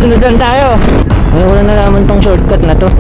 Sunudan tayo. Ngayon ko na nalaman tong shortcut na to.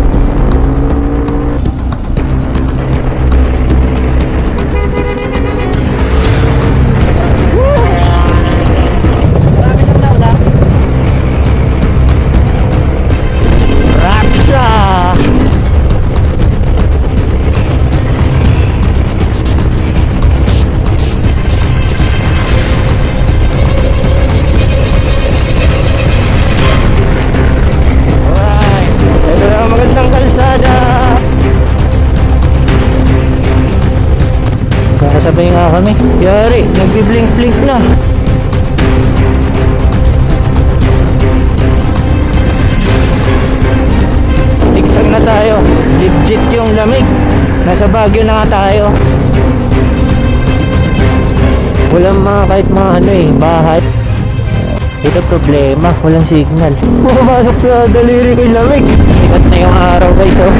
Sabay nga kami. Yari, nagbi-blink-blink na. Sigsag na tayo. Legit yung lamig. Nasa Baguio na nga tayo. Walang kahit mga bahay. Ito problema, walang signal. Pumasok sa daliri ko yung lamig. Sikat na yung araw guys, oh.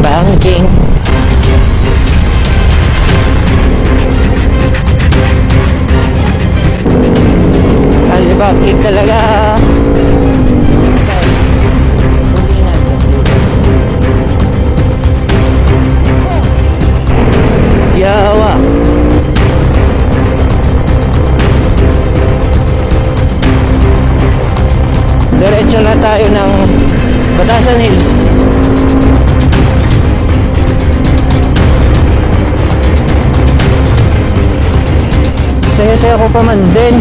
Banking. Alibangking talaga. Yawa. Diretso na tayo ng Batasan Hills. Saya-saya ko pa man din.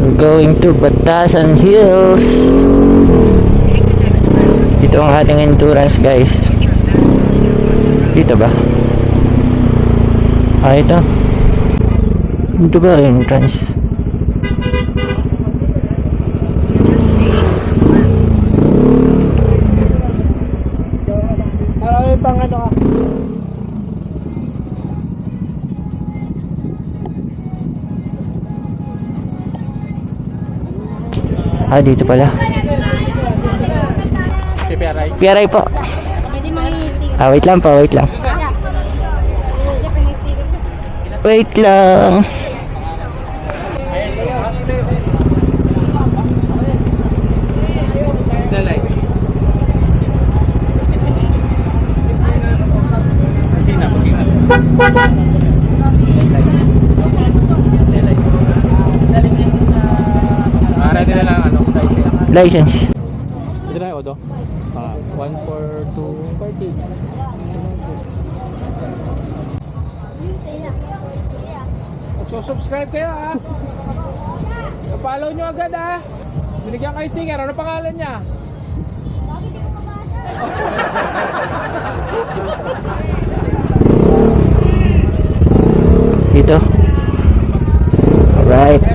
We're going to Batasan Hills. Ito ang ating entrance guys. Dito ba? Ito. Dito ba entrance? Marami pang ano ka. Dito pala. Piaray po. Pwede mag-sticker. Wait lang po, wait lang. Wait lang. License. Ito na yung Odo. 14240. So-subscribe kayo ha. Follow nyo agad ha. Binigyan kayo sticker. Ano pangalan niya? Dito. Alright.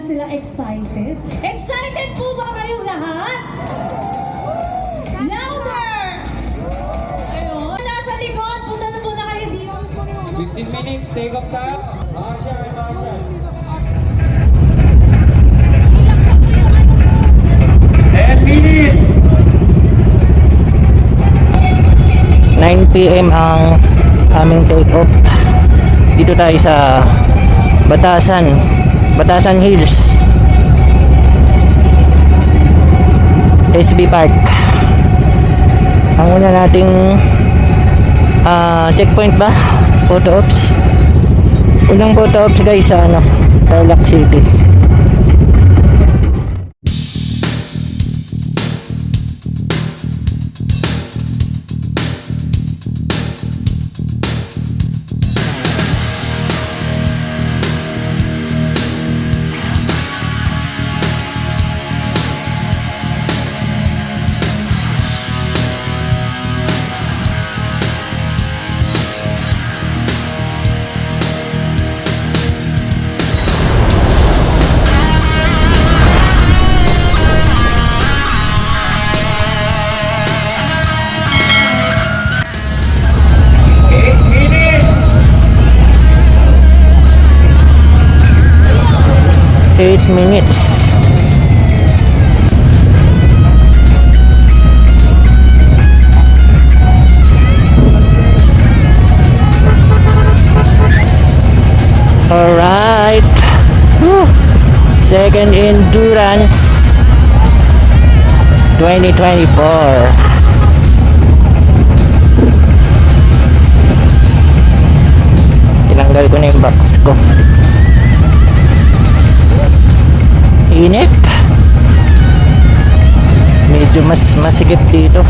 Sila excited? Excited po ba kayong lahat? Louder! Ayun. Nasa likod, punta na po na kayo dito. 15 minutes, take off tayo. Marshall. 10 minutes! 9 PM ang aming take off. Dito tayo sa Batasan Hills, SB Park. Ang una nating checkpoint ba? Photo ops. Unang photo ops guys sa Tarlac City. 8 minutes. Alright. Whew. Second endurance 2024. Tinanggal ko na yung box ko. Init. Medyo mas masikip dito.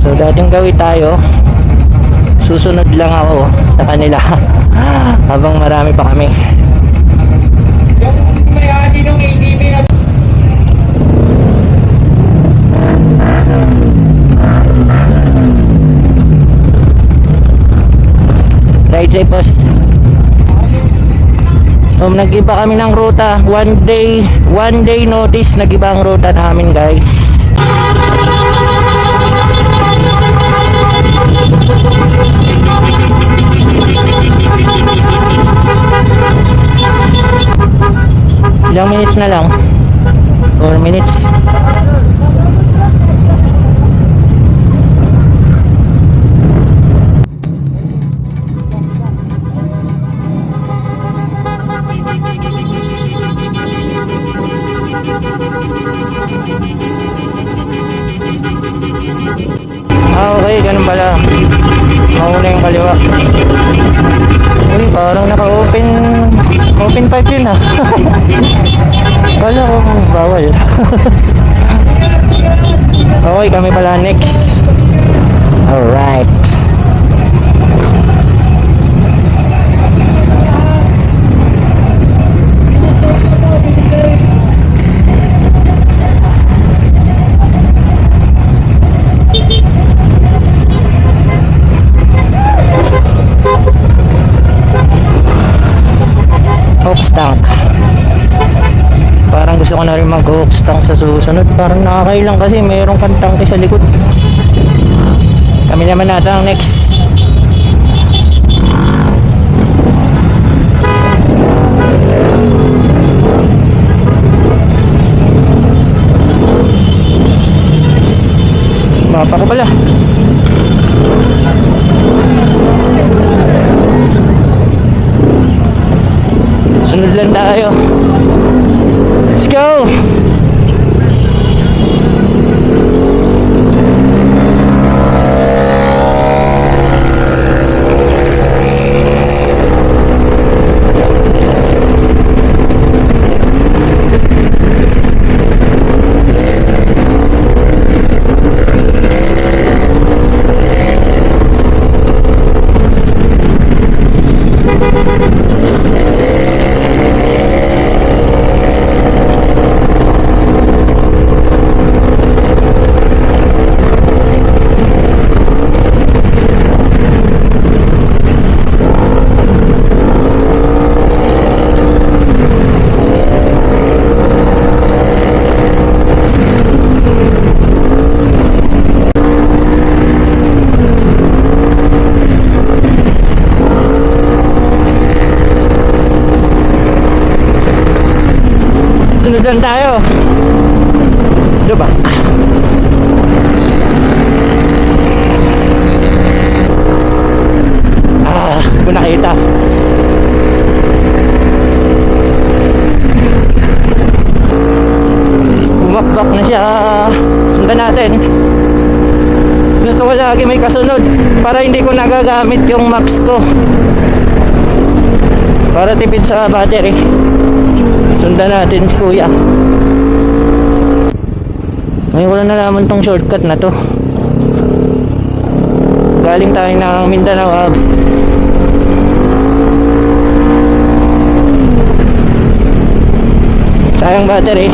So dating gawin tayo, susunod lang ako sa kanila habang marami pa kami. Yung may-ari ng ATV na Right side post. So nag-iba kami ng ruta. One day notice, nag-iba ang ruta namin, guys. Ilang minutes na lang? 4 minutes. Okay, ganun pala. Mauna yung kaliwa. Uy, parang open pipe yun ah. Wala ko, bawal. Okay, kami pala next. Alright. Hooks tank. Parang gusto ko na rin mag-hooks tank sa susunod. Parang nakakailang kasi mayroong kantangke sa likod. Kami naman nata ang next. Mapa ko pala. Sunod lang tayo. Let's go! Sunod lang tayo. Diba? Kung nakita. Bumakbak na siya. Sundan natin. Gusto ko lagi may kasunod para hindi ko nagagamit yung maps ko. Para tipid sa battery. Sundan natin si kuya. Ngayon ko lang nalaman tong shortcut na to. Galing tayo ng Mindanao. Sayang battery.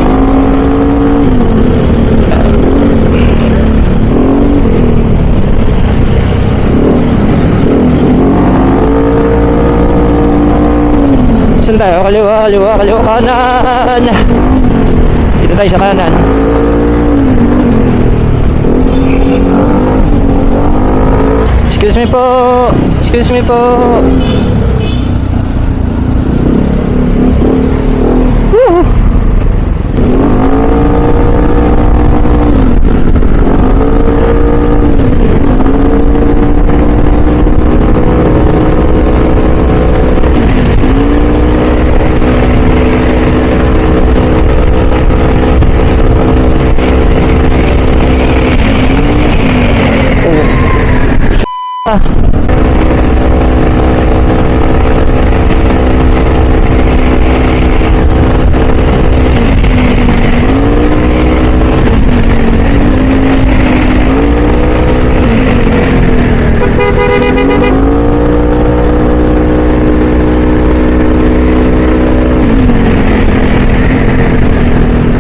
Saan tayo? Kaliwa, kanan. Dito tayo sa kanan. Excuse me po.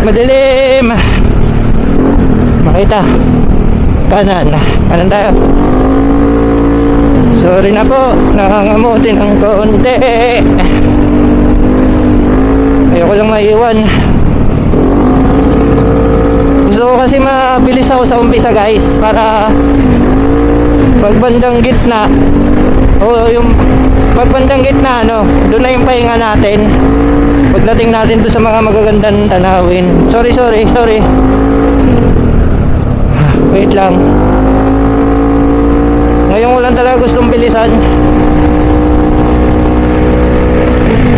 Madilim. Makita. Kanan tayo. Sorry na po, nangangamuti ng konti. Ayoko lang maiwan. Gusto ko kasi mabilis ako sa umpisa guys, para pagbandang gitna, o yung pagbandang gitna doon na yung pahinga natin. Pagdating natin doon sa mga magagandang tanawin. Sorry. Wait lang. Ngayon ko lang talaga gustong bilisan.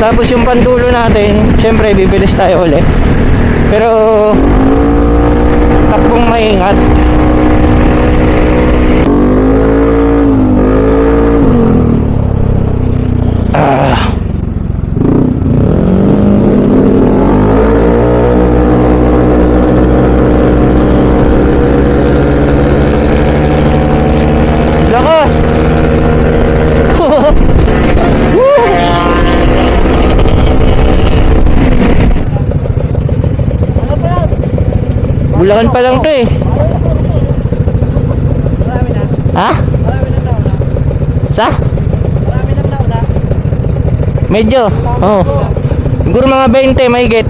Tapos yung pandulo natin, syempre bibilis tayo ulit. Pero takbong maingat. Lakas! Bulacan pa lang to eh. Ha? Sa? Medyo. Oh. Siguro mga 20 may get.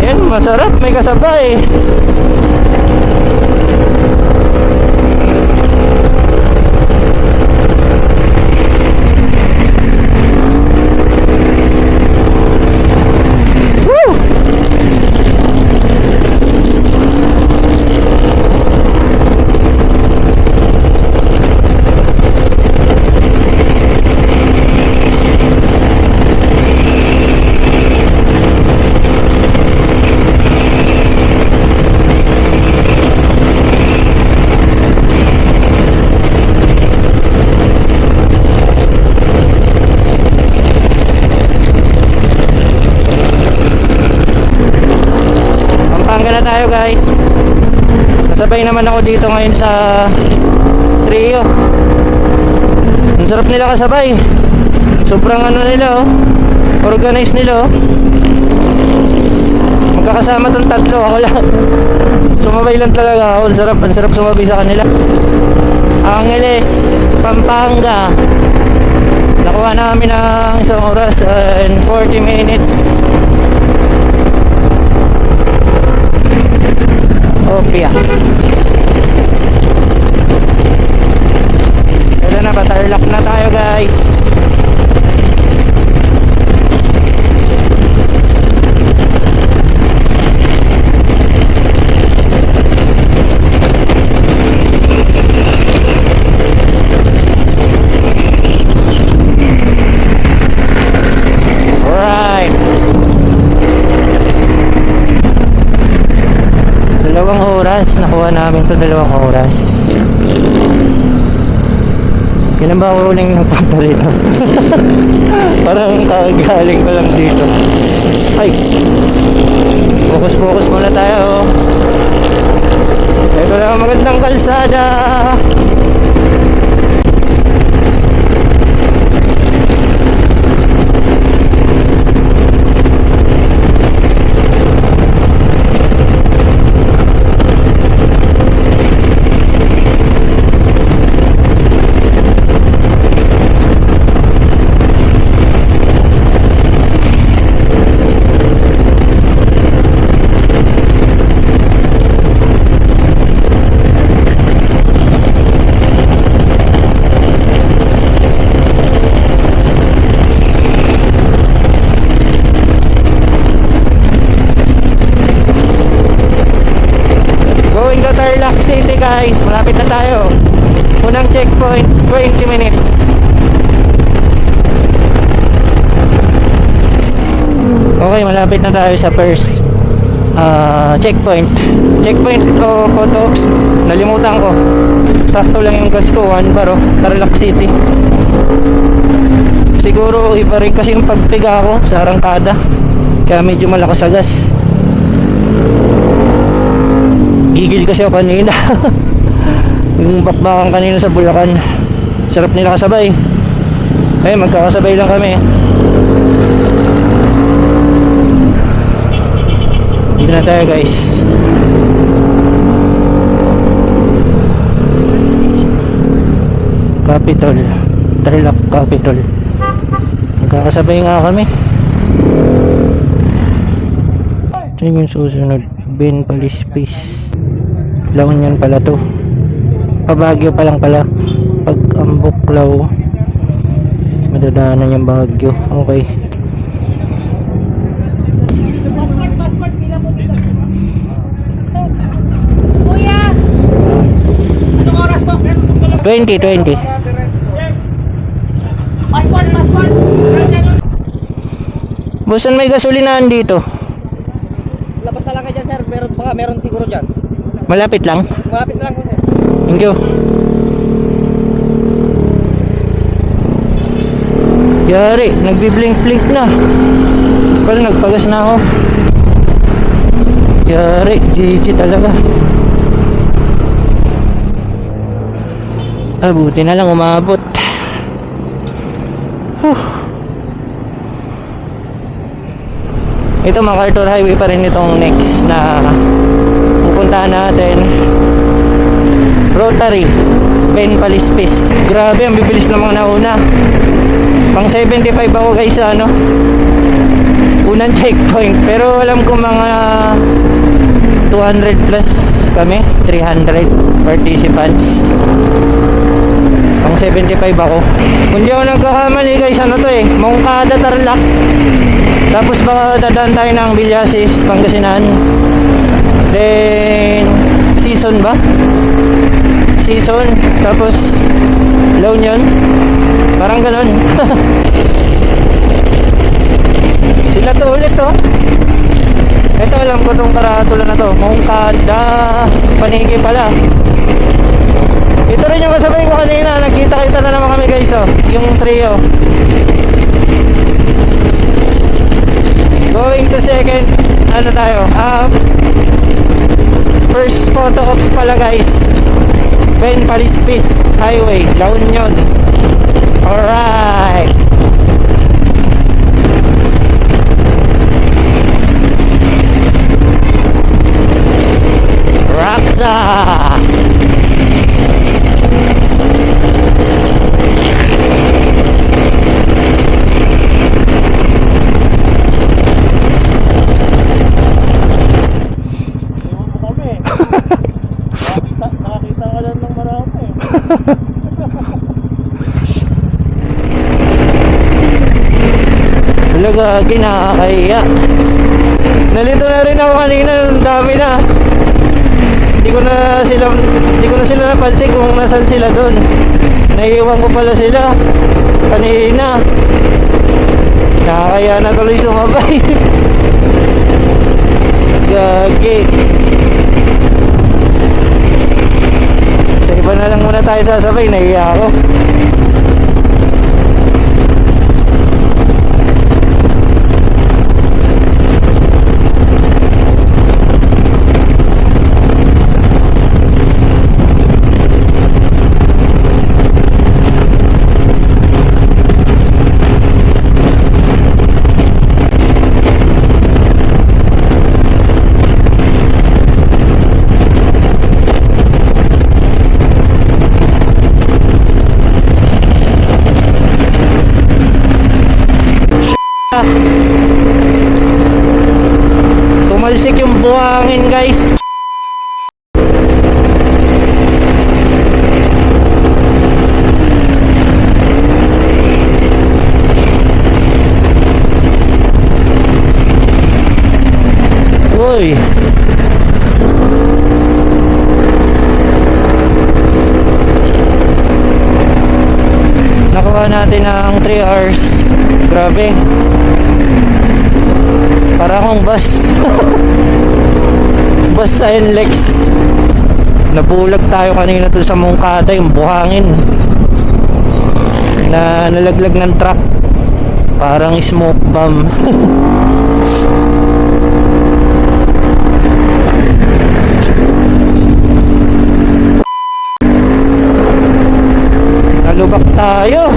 Yan, masarap, may kasabay. Woo! Pampanga na tayo guys. Nasabay naman ako dito ngayon sa trio. Ang sarap nila kasabay. Sobrang nila organized nila magkakasama tong tatlo. Ako lang sumabay lang talaga ako. Ang sarap sumabay sa kanila. Angeles, Pampanga. Nakuha namin ng 1 oras and 40 minutes. Opia. Kailan na, patarlock na tayo guys. Alright. 2 oras, nakuha namin to 2 oras. Kailan ba ako uling nagpunta dito? Parang kagaling ko lang dito. Ay, focus muna tayo. Ito lang magandang kalsada. guys, malapit na tayo. Unang checkpoint, 20 minutes. Okay, malapit na tayo sa first checkpoint. Checkpoint o photos, nalimutan ko. Sakto lang yung gas ko, 1 bar, Tarlac City. Siguro iba rin kasi yung pagpiga ko sa arangkada, kaya medyo malakas sa gas. Gigil kasi ako kanina. Yung bakbakan kanina sa Bulacan, sarap nila kasabay. Magkakasabay lang kami. Dito na tayo guys. Capitol, Tarlac Capitol. Magkakasabay nga kami. Ito yung susunod, Ben Palispis. La Union pala to. Pabagyo pa lang pala. Pag ang Buklaw, madadaanan yung Baguio. Okay. Kuya! Anong oras po? 20. Passport! Busan may gasolinahan dito. Labas na lang ka dyan, sir. Meron siguro dyan. Malapit lang. Malapit na lang, sir. Thank you. Yari, nagbi-blink-blink na. Pala nagpagas na ako. Yari, GG talaga. Buti na lang umabot. Ito, MacArthur Highway pa rin itong next na pupuntahan natin. Rotary, Ben Palispis. Grabe, ang bibilis ng mga nauna. Pang 75 ako guys sa unang checkpoint. Pero alam ko mga 200 plus kami, 300 participants. Pang 75 ako. Kung di ako nagkakamali guys, Moncada, Tarlac. Tapos baka dadaan tayo ng Villasis, Pangasinan. Then Season ba? Season. Tapos La Union. Parang ganon. Sila to ulit to. Ito alam ko tong karatula na to. Moncada, Paniki pala. Ito rin yung kasabay ko kanina. Nagkita-kita na naman kami guys, yung trio. Going to second, tayo? First photo ops pala guys. Ben Palispis Highway, La Union. Alright. Raksa. Nakakita ka lang ng marami. Talaga, kinakaya. Nalito na rin ako kanina, ang dami na. Hindi ko na sila napansin kung nasan sila doon. Naiiwan ko pala sila kanina. Nakakaya na tuloy sumabay. Gagi. Sa iba na lang muna tayo sasabay, nahiya ako. Tumalsik yung buhangin guys. Uy. ginawa natin ng 3 hours. Grabe. Para akong bus. Bus sa NLEX. Nabulag tayo kanina doon sa Mungkada, yung buhangin na nalaglag ng truck. Parang smoke bomb. Nalubak tayo.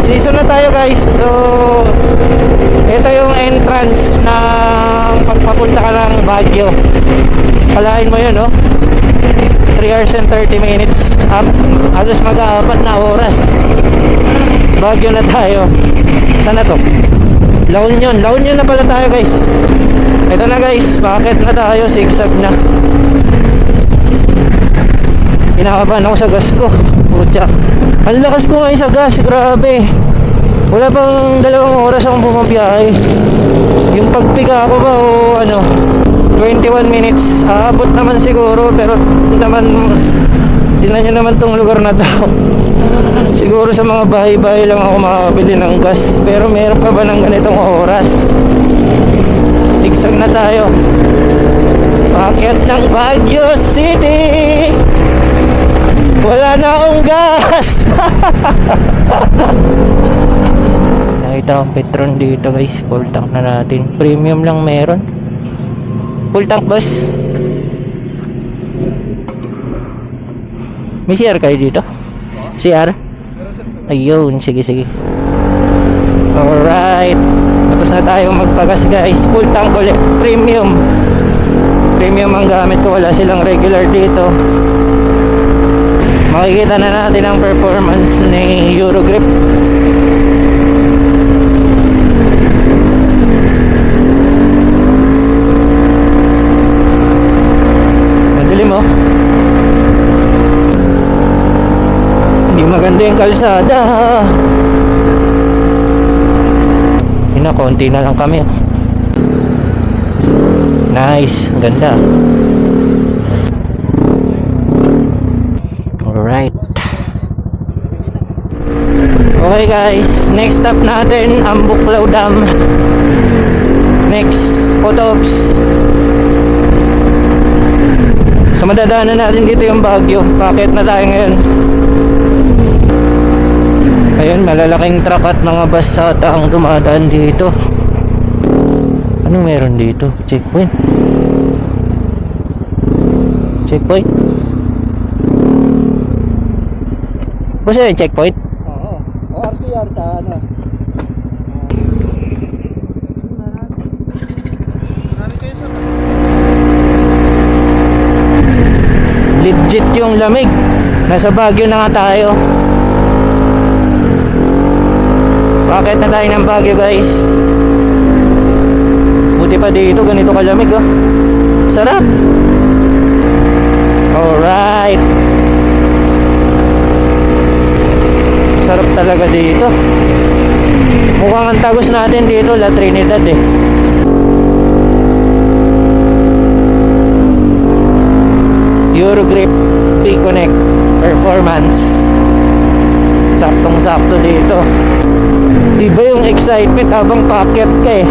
Season na tayo guys. So ito yung entrance ng pagpapunta ka ng Baguio. Kalahin mo yun, no? 3 hours and 30 minutes up. Halos mag-aapat na oras. Baguio na tayo. Saan na to? La Union. La Union na pala tayo guys. Ito na guys. Bakit na tayo? Sigsag na. Kinakabahan ako sa gas ko. Putya. Ang lakas ko ngayon sa gas. Grabe. Wala pang 2 oras akong bumabiyahe. Yung pagpiga ko ba o ano, 21 minutes. Aabot naman siguro. Pero naman, tingnan nyo naman tong lugar na to. Siguro sa mga bahay-bahay lang ako makakabili ng gas. Pero meron pa ba ng ganitong oras? Sigsag na tayo. Paket ng Baguio City. Wala na akong gas. Nakita akong Petron dito guys. Full tank na natin. Premium lang meron. Full tank boss. May CR kayo dito? CR? Ayun, sige sige. Alright. Tapos na tayo magpagas guys. Full tank ulit. Premium. Premium ang gamit ko. Wala silang regular dito. Makikita na natin ang performance ni Eurogrip. Madilim mo. Hindi maganda yung kalsada. Konti na lang kami. Nice, ganda. Alright. Okay guys, next stop natin ang Buklaw Dam. Next, Potops. So madadaanan natin dito yung Baguio. Packet na tayo ngayon. Ayun, malalaking truck at mga bus ata ang dumadaan dito. Anong meron dito? Checkpoint. Checkpoint. Basta yung checkpoint? Oo. ORCR sa ano. Legit yung lamig. Nasa Baguio na nga tayo. Bakit na tayo ng Baguio guys? Buti pa dito ganito kalamig oh. Sarap. Alright. Sarap talaga dito. Mukhang ang tagos natin dito La Trinidad eh. Eurogrip P-Connect Performance. Saktong sakto dito. Diba yung excitement habang paakyat ka eh.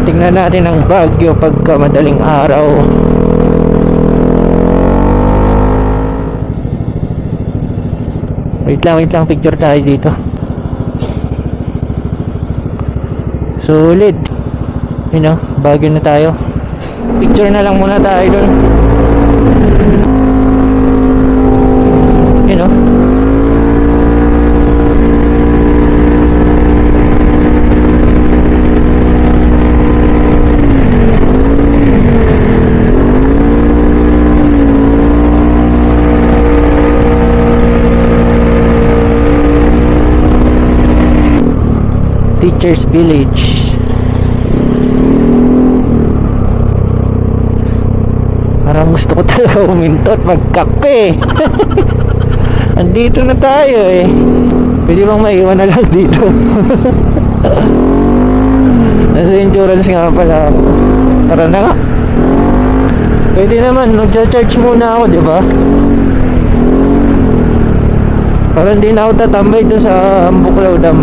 Tingnan natin ang Baguio pagka madaling araw. Wait lang, picture tayo dito. Solid. You know, Baguio na tayo. Picture na lang muna tayo dun. You know. Teachers Village. Parang gusto ko talaga huminto at magkape. Andito na tayo eh. Pwede bang maiwan na lang dito? Nasa endurance nga pala ako. Tara na nga. Pwede naman, magcha-charge muna ako, di ba? Para hindi na ako tatambay doon sa Ambuklaw Dam.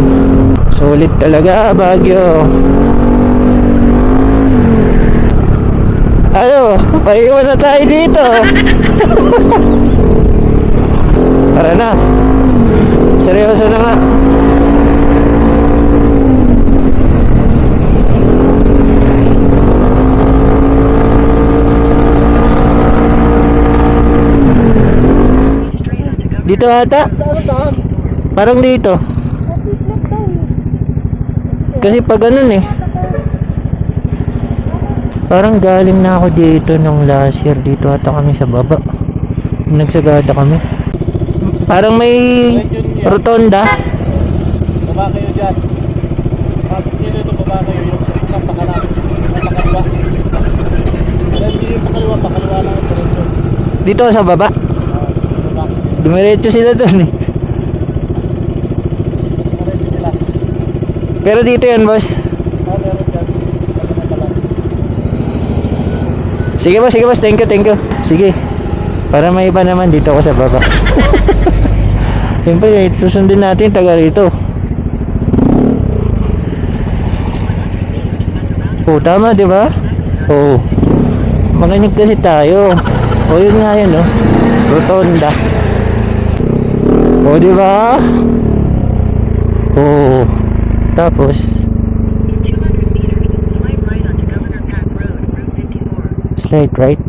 Sulit talaga, Baguio. Ano, paiwan na tayo dito. Tara na. Seryoso na nga. Dito ata? Parang dito. Kasi pag ganun eh. Parang galing na ako dito nung last year. Dito ata kami sa baba. Nagsagada kami. Parang may rotonda. Baba kayo dyan. Pasok nyo dito, baba kayo yung isang pakalan. Ang pakaliwa. Hindi yung pakaliwa lang yung diretso. Dito sa baba. Baba. Dumiretso sila doon eh. Diretso nila. Pero dito yan, boss. Meron dyan. Sige boss, thank you. Sige. Para may iba naman dito ako sa baba. Siyempre, susundin natin taga rito. Oh, tama, di ba? Oo. Makinig kasi tayo. O, yun nga yun, oh. Rotonda. O, di ba? Oo. Tapos, 200 meters, slide right onto Governor Pat Road, Route 54. slide right.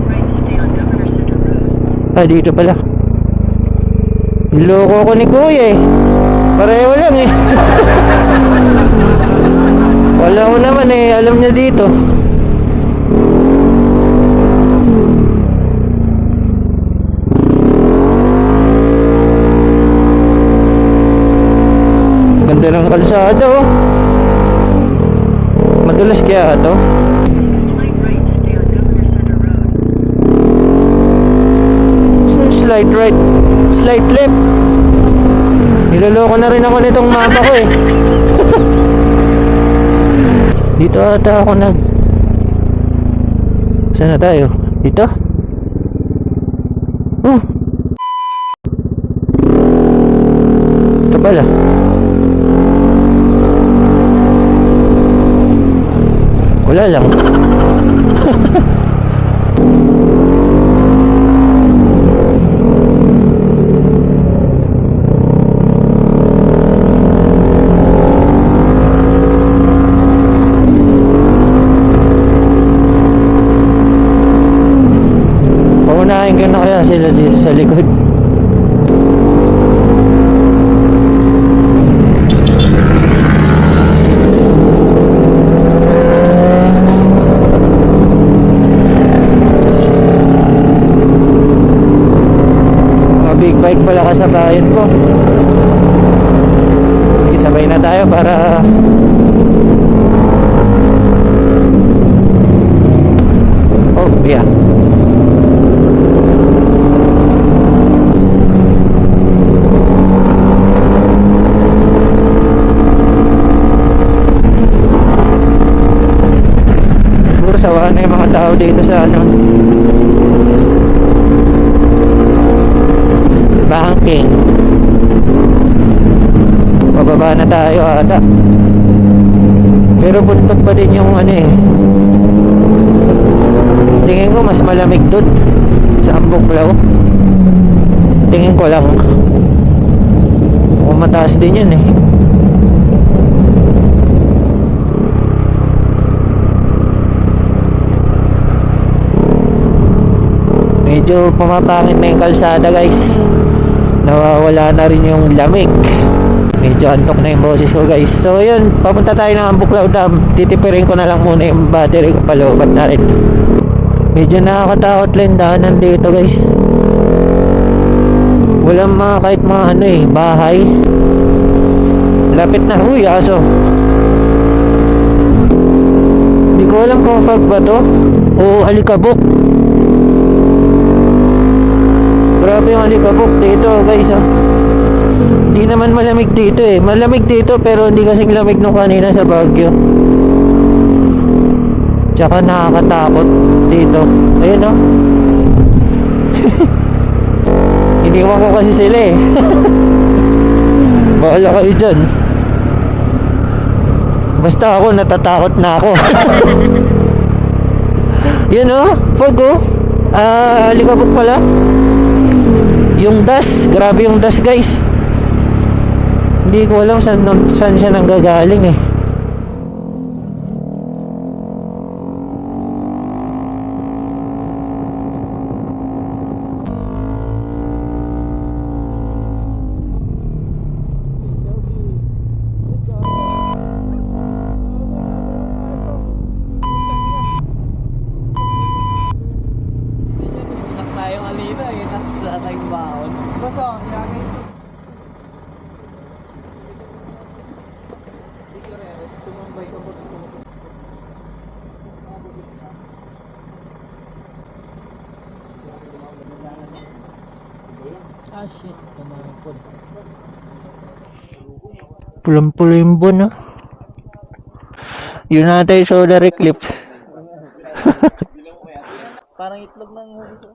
Right to stay on Governor Center Road. Ah, dito pala. Loko ko ni Kuya eh. Pareho lang eh. Wala ko naman eh. Alam niya dito. Ganda ng kalsada oh. Madulas kaya ito. Slide right to stay on Governor Center Road. Slide right, slide left. Niloloko na rin ako nitong mapa ko eh. Dito ata ako nag... Saan na tayo? Dito? Ito pala. Wala lang. Paunahin ko na kaya sila dito sa likod. Mga big bike pala kasabayan ko. Sige, sabay na tayo para oh, yeah. Siguro sawa na yung mga tao dito sa ano banking. Pababa na tayo ata. Pero buntok pa din yung ano eh. Tingin ko mas malamig doon sa Ambuklaw. Tingin ko lang. Kung mataas din yun eh. Medyo pumapangit na yung kalsada guys. Nawawala na rin yung lamig. Medyo antok na yung boses ko guys. So yun, papunta tayo ng Ambuklaw Dam. Titipirin ko na lang muna yung battery ko, palubat na rin. Medyo nakakatakot lang daanan dito guys. Walang mga kahit mga ano eh, bahay. Lapit na, huy aso. Hindi ko alam kung fog ba to o alikabok. Grabe yung alikabok dito guys oh. Hindi naman malamig dito eh. Malamig dito pero hindi kasing lamig nung kanina sa Baguio. Tsaka nakakatakot dito. Ayun oh. Iniwan ko kasi sila eh. Bahala kayo dyan. Basta ako natatakot na ako. Yun oh, fog oh. Likabok pala. Yung dust, grabe yung dust guys. Hindi ko alam saan siya nanggagaling eh. Tayong alina eh, tapos wala tayong baon. Basta, yagay ito. Tumambay ka ba? Ah shit, kumangkod. Pulang-pula yung buwan ah. Yun natin yung solar eclipse. Parang itlog ng hugis.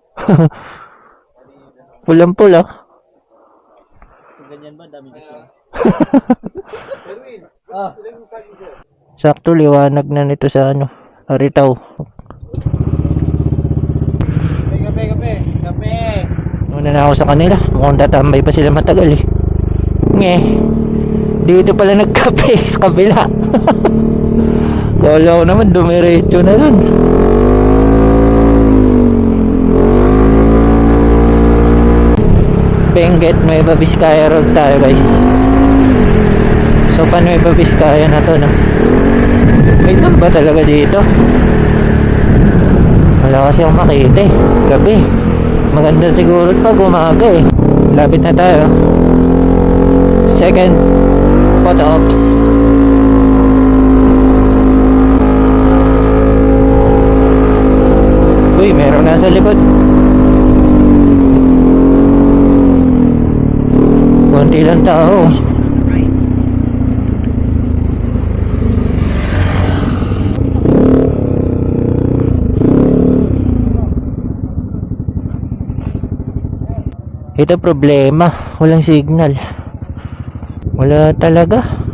Pulang-pula. Ganyan ba? Dami kasi. Sakto liwanag na nito sa ano, Aritaw. Kape! Una na ako sa kanila. Mukhang tatambay pa sila matagal eh. Nge. Dito pala nagkape sa kabila. Kala ko naman dumiretso na dun. Benguet, Nueva Vizcaya Road tayo guys. So pa Nueva Vizcaya na to no. Wait lang ba talaga dito? Wala kasi akong makita eh. Gabi. Maganda siguro pag umaga eh. Lapit na tayo. Second photo ops. Uy, meron nasa likod. Konti lang tao. Ito problema, walang signal. Wala talaga.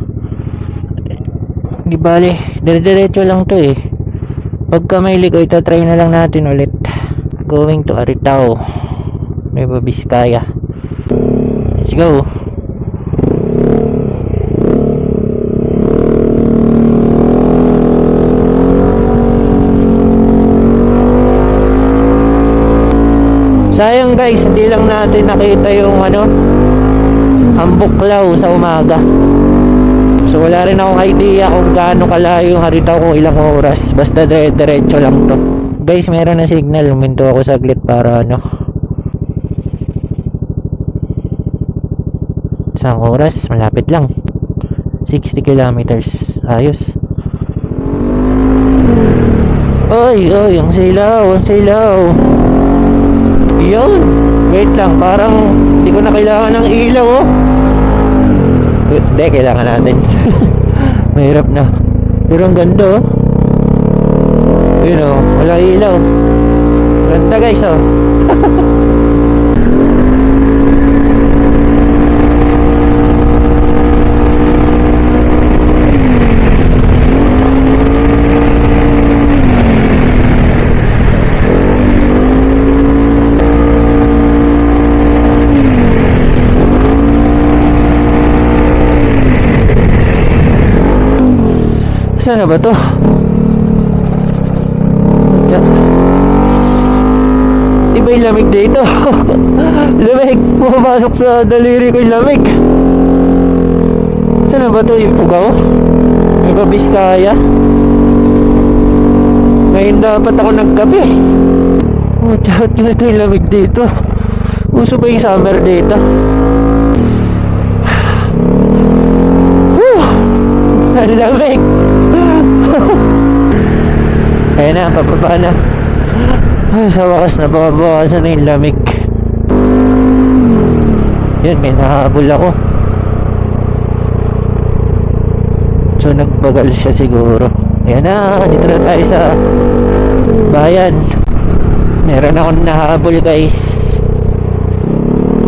Di bale, dire-diretso lang to eh. Pagka may ligo, try na lang natin ulit. Going to Aritaw, Nueva Vizcaya. Let's go. Sayang guys, hindi lang natin nakita yung ano, ang buklaw sa umaga. So wala rin akong idea kung gaano kalayo yung Aritaw, kung ilang oras. Basta diretso lang to. Guys, meron na signal. Huminto ako saglit para ano. Isang oras, malapit lang. 60 kilometers. Ayos. Oy, ang silaw, ang silaw. Yun. Wait lang, parang hindi ko na kailangan ng ilaw oh. Hindi, kailangan natin. Mahirap na. Pero ang ganda oh. Yun oh, wala ilaw. Ganda guys oh. Saan na ba to? Iba yung lamig dito. Lamig. Pumapasok sa daliri ko yung lamig. Saan na ba to? Yung Pugaw? Nueva Vizcaya? Ngayon dapat ako nagkape. Oh, tiyot na ito yung lamig dito. Uso ba yung summer dito? Ang lamig. Ayun na, pababa na. Ay, sa wakas na babawasan na yung lamig. Yun, may nahabol ako. So nagbagal siya siguro. Ayan na, dito na tayo sa bayan. Meron akong nahabol guys.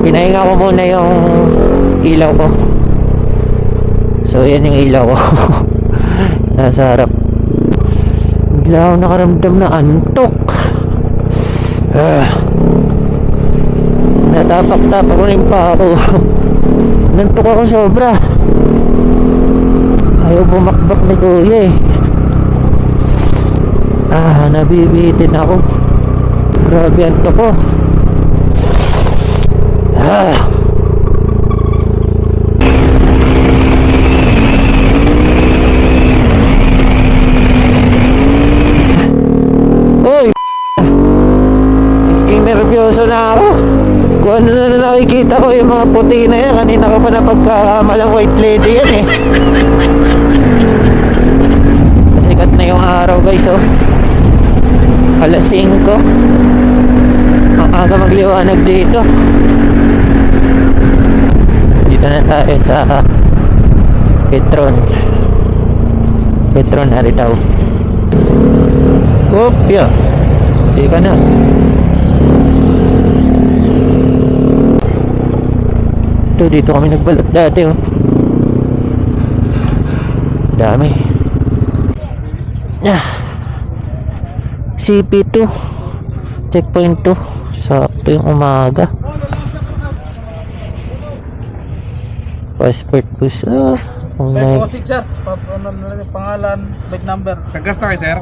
Pinahinga ko muna yung ilaw ko. So yan yung ilaw ko. Nasa harap. Bigla ako nakaramdam na antok. Natapak-tapak ko rin pa ako. Nantok ako sobra. Ayaw bumakbak ni kuya eh. Nabibitin ako. Grabe antok ko. Uy! Nervyoso na ako. Kung ano na nakikita ko yung mga puti na yan. Kanina ko pa napagkakamalang white lady yan eh. Sikat na yung araw guys oh. Alas 5. Ang aga magliwanag dito. Dito na tayo sa Petron Haritaw. Kopya. Hindi ka na. Dito kami nagbalot dati oh. Dami. CP2 checkpoint 2. Sakto yung umaga. Passport bus. May posig sir. Pangalan, bike number. Tagas na kayo, sir?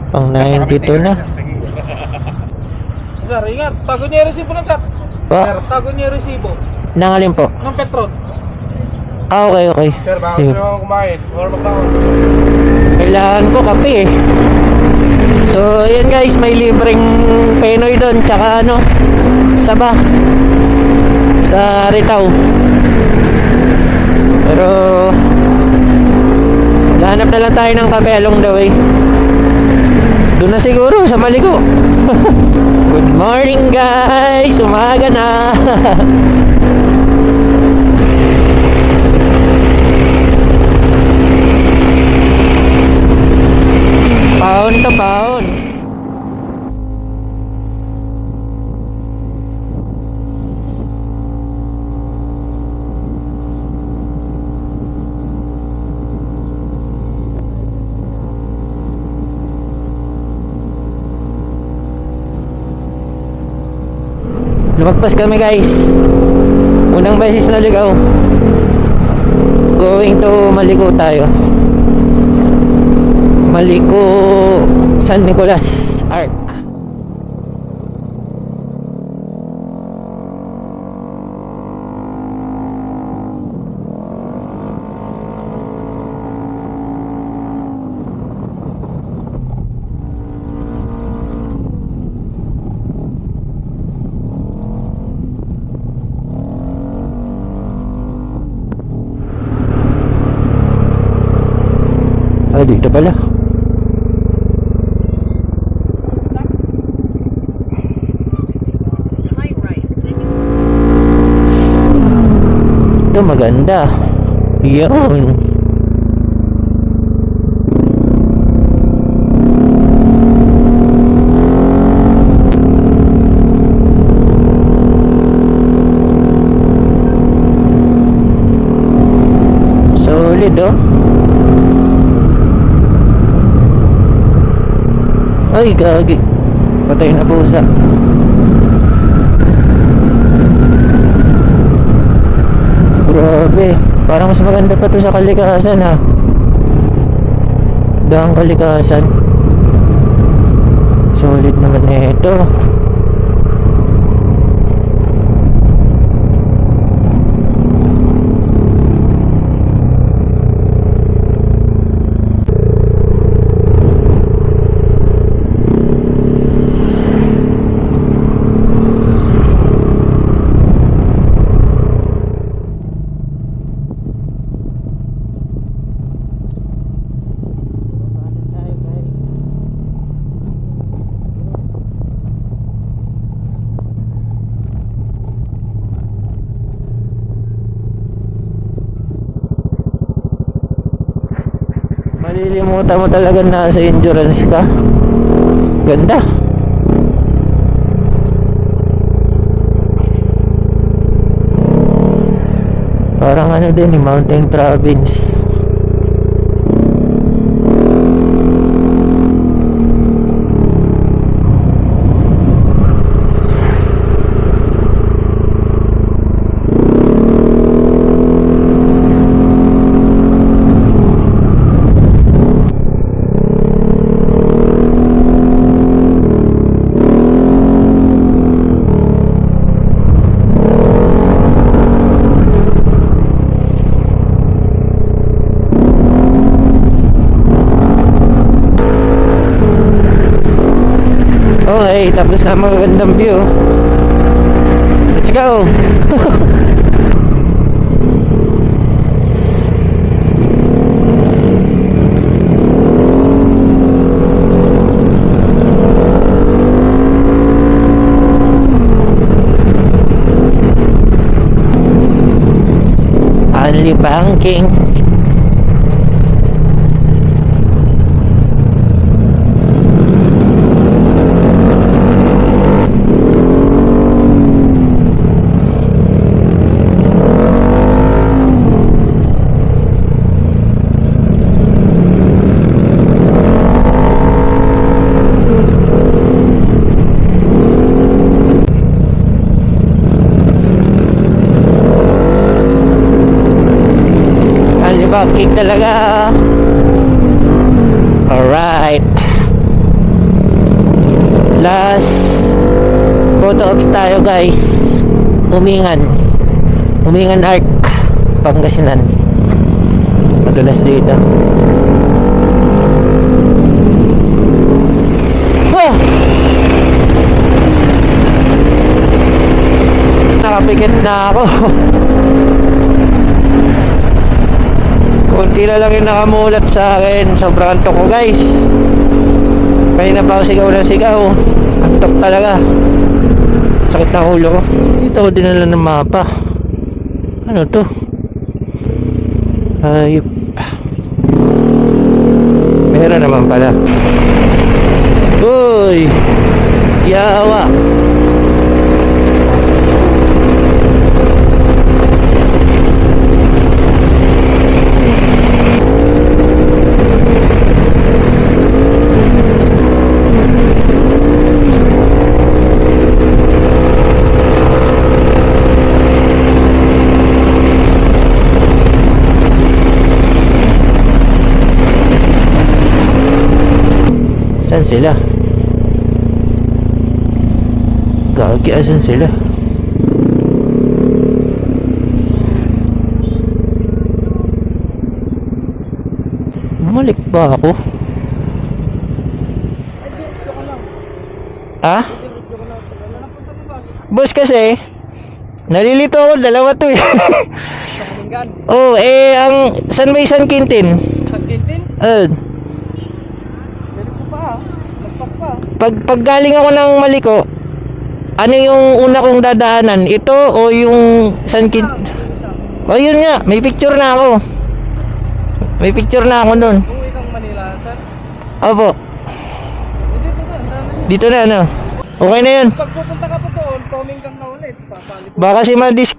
Pang 92 na. Sir, ingat. Tago niya yung resibo na sir. Sir, tago niya yung resibo. Nangalin po. Ng Petron. Okay. Sir, baka Sige. gusto nyo ako kumain. Warm up ako. Kailangan ko kape eh. So yun guys, may libreng Penoy doon. Tsaka ano, Saba sa Ritaw. Pero hanap na lang tayo ng kape along the way. Doon na siguro sa Maligo. Good morning guys, umaga na. Paon to paon. Lumagpas kami guys. Unang beses na ligaw. Going to Maligo tayo. Maligo San Nicolas Arc. Dito pala. Slight right. Ito maganda. Yun. Solid oh. Ay, gagi. Patay na pusa. Grabe. Parang mas maganda pa to sa Kalikasan ha. Daang Kalikasan. Solid naman ito. Malilimutan mo talaga na sa endurance ka. Ganda. Parang ano din, Mountain Province. Okay, tapos na magandang view. Let's go! Only banking. Banking talaga. Alright, last photo ops tayo guys. Umingan Arc, Pangasinan. Madulas dito. Oh! Nakapikit na ako. Kunti na lang yung nakamulat sa akin. Sobrang antok ko guys. Kanina pa ako sigaw ng sigaw. Antok talaga. Sakit na ulo ko. Dito ako dinala ng mapa. Ano to? Ayup. Meron naman pala. Uy! Yawa! Saan sila? Gagi, asan sila? Bumalik ba ako? Ha? Boss kasi nalilito ako, dalawa to eh. Oh, ang San May San Quintin. San Quintin? Ganito pa lagpas pa. Pag galing ako ng Maliko, ano yung una kong dadaanan? Ito o yung San Quintin? Oh, yun nga, may picture na ako. May picture na ako nun. Uwi kang Manila, sir? Opo. Dito na, ano? Okay na yun. Pag pupunta ka pa doon, coming kang na ulit. Papalit. Baka kasi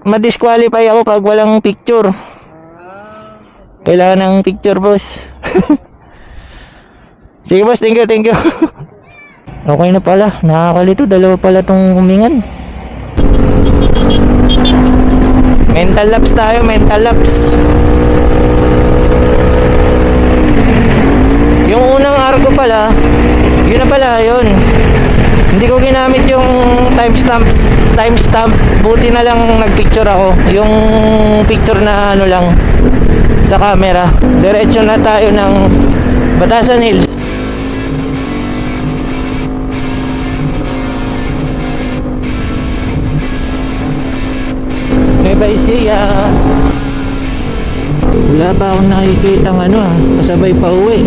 madisqualify ako pag walang picture. Kailangan ng picture, boss. Sige, boss. Thank you, thank you. Okay na pala. Nakakalito. Dalawa pala tong umingan. Mental laps tayo. Mental laps. Yung unang argo pala, yun na pala, yun. Hindi ko ginamit yung timestamp. Buti na lang nagpicture ako. Yung picture na ano lang sa camera. Diretso na tayo ng Batasan Hills. Nueva Ecija. Wala pa akong nakikita ng ano, kasabay pa uwi.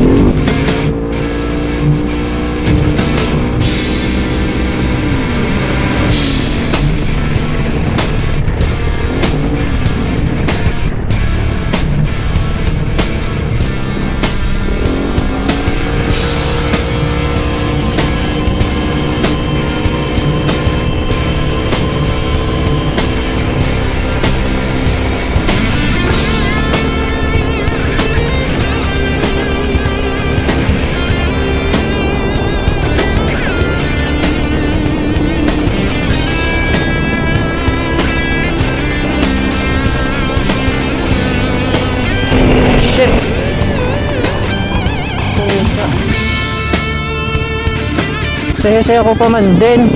Saya-saya ko pa man din.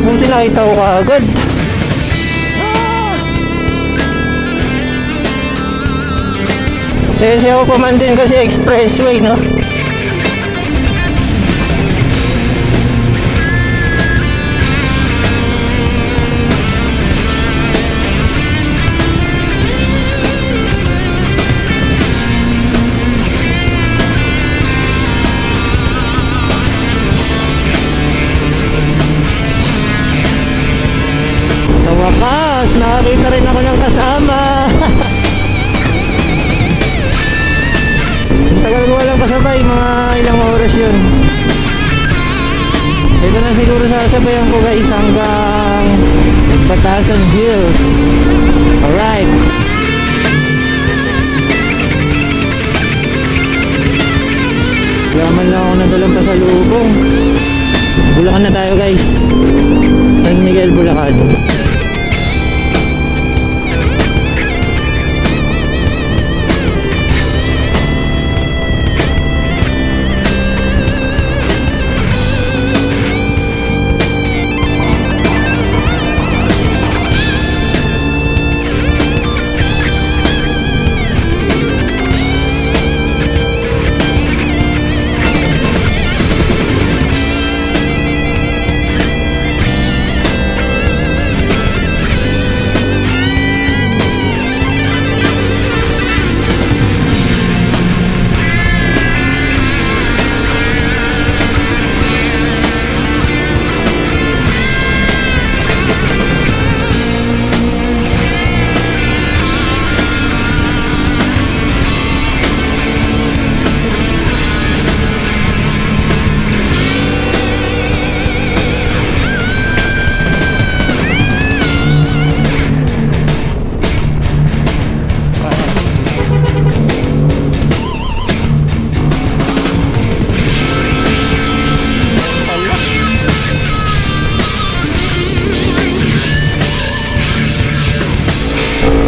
Buti nakita ko kaagad. Saya-saya ko pa man din kasi expressway, no? Sa wakas, nakakita rin ako ng kasama. Ang tagal ko walang kasabay, mga ilang oras yun. Ito na siguro sasabayan ko guys hanggang Batasan Hills. Alright. Laman lang ako nadalang pasalubong. Bulacan na tayo guys. San Miguel, Bulacan.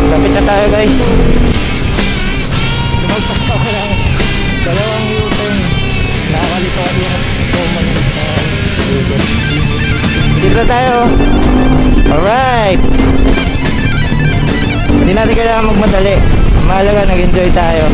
Lapit na tayo guys. Lumagpas na ako ng dalawang U-turn. Nakakalito ako yung common U-turn. Dito na tayo. Alright. Hindi natin kailangan magmadali. Mahalaga nag-enjoy tayo.